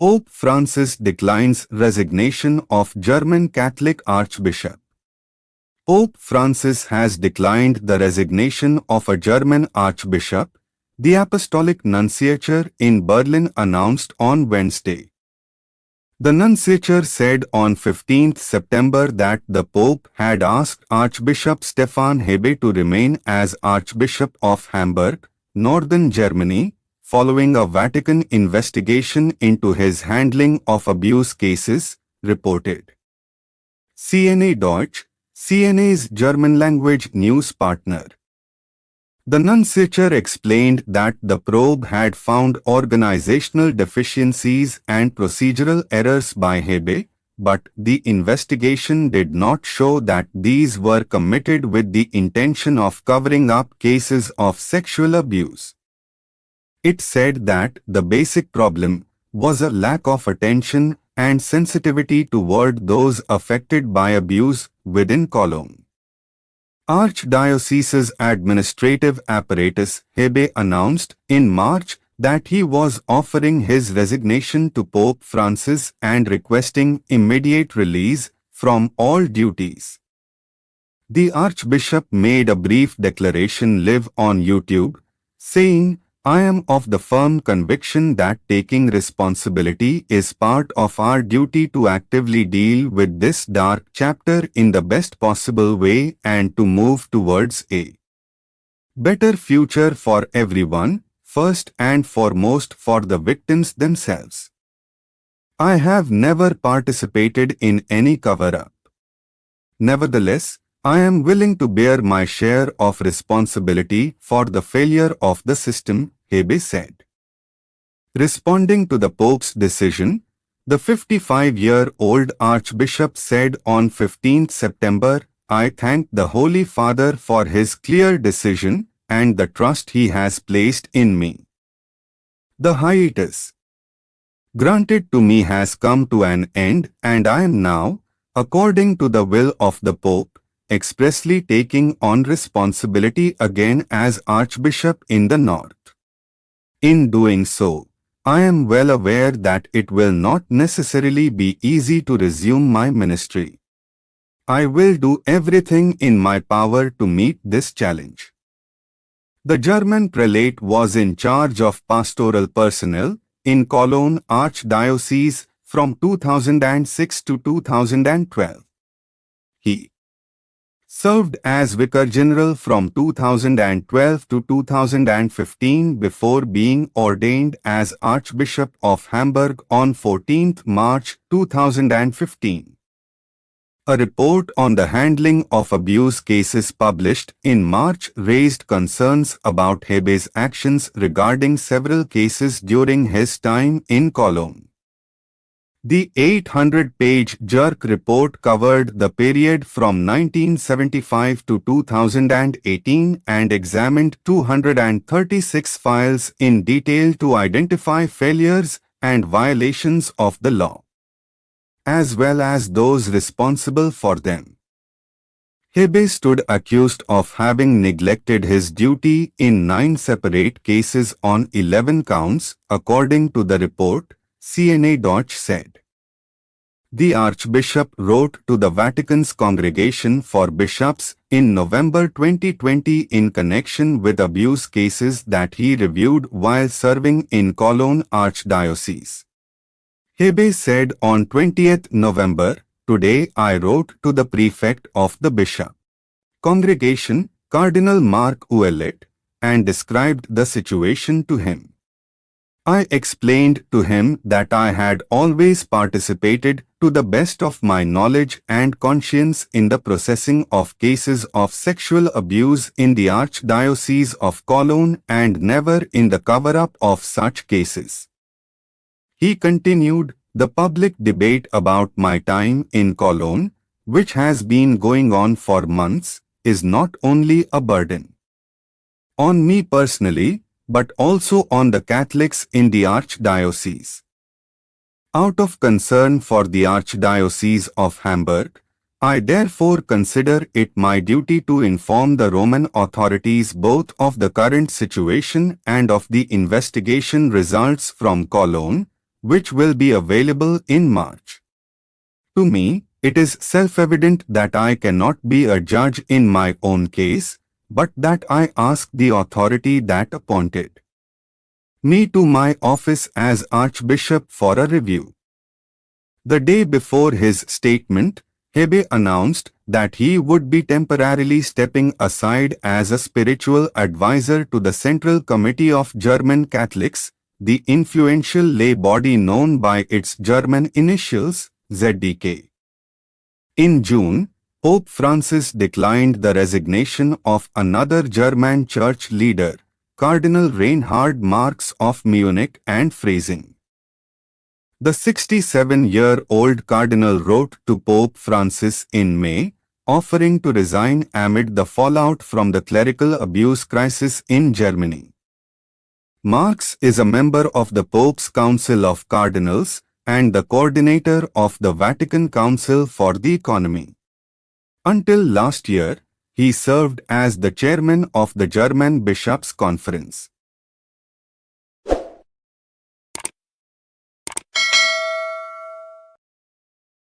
Pope Francis declines resignation of German Catholic Archbishop. Pope Francis has declined the resignation of a German archbishop, the Apostolic Nunciature in Berlin announced on Wednesday. The nunciature said on 15 September that the Pope had asked Archbishop Stefan Hebe to remain as Archbishop of Hamburg, northern Germany, following a Vatican investigation into his handling of abuse cases, reported CNA Deutsch, CNA's German-language news partner. The nunciature explained that the probe had found organizational deficiencies and procedural errors by Hebe, but the investigation did not show that these were committed with the intention of covering up cases of sexual abuse. It said that the basic problem was a lack of attention and sensitivity toward those affected by abuse within Cologne. Archdiocese's administrative apparatus, Hebe, announced in March that he was offering his resignation to Pope Francis and requesting immediate release from all duties. The Archbishop made a brief declaration live on YouTube, saying, "I am of the firm conviction that taking responsibility is part of our duty to actively deal with this dark chapter in the best possible way and to move towards a better future for everyone, first and foremost for the victims themselves. I have never participated in any cover-up. Nevertheless, I am willing to bear my share of responsibility for the failure of the system," Hebe said. Responding to the Pope's decision, the 55-year-old Archbishop said on 15 September, "I thank the Holy Father for his clear decision and the trust he has placed in me. The hiatus granted to me has come to an end, and I am now, according to the will of the Pope, expressly taking on responsibility again as Archbishop in the North. In doing so, I am well aware that it will not necessarily be easy to resume my ministry. I will do everything in my power to meet this challenge." The German prelate was in charge of pastoral personnel in Cologne Archdiocese from 2006 to 2012. He served as Vicar General from 2012 to 2015 before being ordained as Archbishop of Hamburg on 14 March 2015. A report on the handling of abuse cases published in March raised concerns about Hebe's actions regarding several cases during his time in Cologne. The 800-page JERC report covered the period from 1975 to 2018 and examined 236 files in detail to identify failures and violations of the law, as well as those responsible for them. Hebe stood accused of having neglected his duty in 9 separate cases on 11 counts, according to the report, CNA Deutsch said. The Archbishop wrote to the Vatican's Congregation for Bishops in November 2020 in connection with abuse cases that he reviewed while serving in Cologne Archdiocese. Hebe said on 20th November, "Today I wrote to the prefect of the bishop congregation, Cardinal Mark Ouellet, and described the situation to him. I explained to him that I had always participated to the best of my knowledge and conscience in the processing of cases of sexual abuse in the Archdiocese of Cologne and never in the cover-up of such cases." He continued, "The public debate about my time in Cologne, which has been going on for months, is not only a burden on me personally, but also on the Catholics in the Archdiocese. Out of concern for the Archdiocese of Hamburg, I therefore consider it my duty to inform the Roman authorities both of the current situation and of the investigation results from Cologne, which will be available in March. To me, it is self-evident that I cannot be a judge in my own case, but that I ask the authority that appointed me to my office as Archbishop for a review. The day before his statement, Hebe announced that he would be temporarily stepping aside as a spiritual advisor to the Central Committee of German Catholics, the influential lay body known by its German initials, ZDK. In June, Pope Francis declined the resignation of another German church leader, Cardinal Reinhard Marx of Munich and Freising. The 67-year-old cardinal wrote to Pope Francis in May, offering to resign amid the fallout from the clerical abuse crisis in Germany. Marx is a member of the Pope's Council of Cardinals and the coordinator of the Vatican Council for the Economy. Until last year, he served as the chairman of the German Bishops' Conference.